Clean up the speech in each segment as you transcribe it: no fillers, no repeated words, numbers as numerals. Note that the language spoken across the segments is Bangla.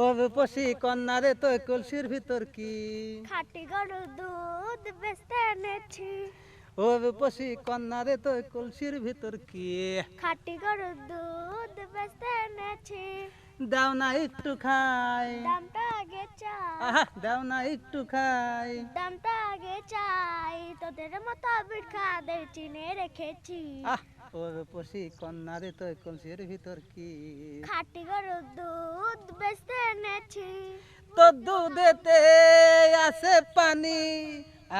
ও রূপসী কন্যা রে তো কলসির ভিতর কি খাঁটি গরুর দুধ বেচতে এনেছি। ও রূপসী কন্যা রে তো কলসির ভিতর কি খাঁটি গরুর দুধ বেচতে এনেছি। দাও না একটু খাই দামটা আগে চাই, আহা দাও না একটু খাই দামটা আগে চাই। তোদের মতো বিখ্যাদের চিনে রেখেছি। আহ ও রূপসী কন্যা রে তো কলসির ভিতর কি খাঁটি গরুর দুধ বেচতে এনেছি। তো দুধেতে আছে পানি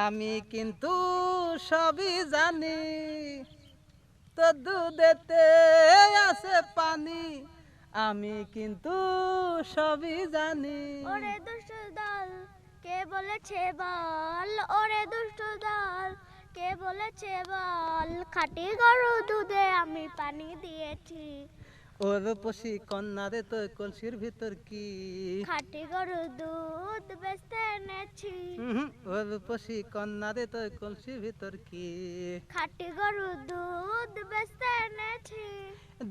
আমি কিন্তু সবই জানি তো দুধেতে আছে পানি আমি কিন্তু সবই জানি ওরে দুষ্ট দল কে বলেছে বল, ওরে দুষ্ট দল কে বলেছে বল। খাঁটি গরুর দুধে আমি পানি দিয়েছি। ও রূপসী কন্যা রে তো কলসির ভিতর কি খাঁটি গরুর দুধ বেচতে এনেছি। ও রূপসী কন্যা রে তো কলসির ভিতর কি খাঁটি গরুর দুধ বেচতে এনেছি।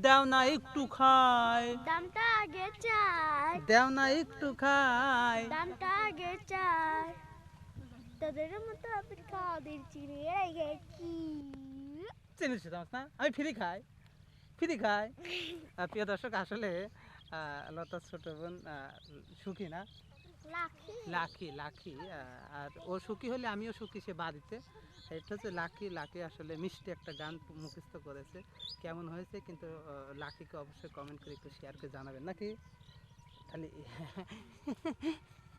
দাও না একটু খাই দামটা আগে চাই, দাও না একটু খাই দামটা আগে চাই। তোদের মতো বিখ্যাদের চিনে রেখেছি। চিনিস না আমি ফ্রি খাই প্রিয় দর্শক আসলে লতার ছোট বোন সুখী না লাখি আর ও সুখী হলে আমিও সুখী সে বাড়িতে এটা হচ্ছে লাখি আসলে মিষ্টি একটা গান মুখস্থ করেছে কেমন হয়েছে কিন্তু লাখিকে অবশ্যই কমেন্ট করে একটু শেয়ার করে জানাবেন নাকি খালি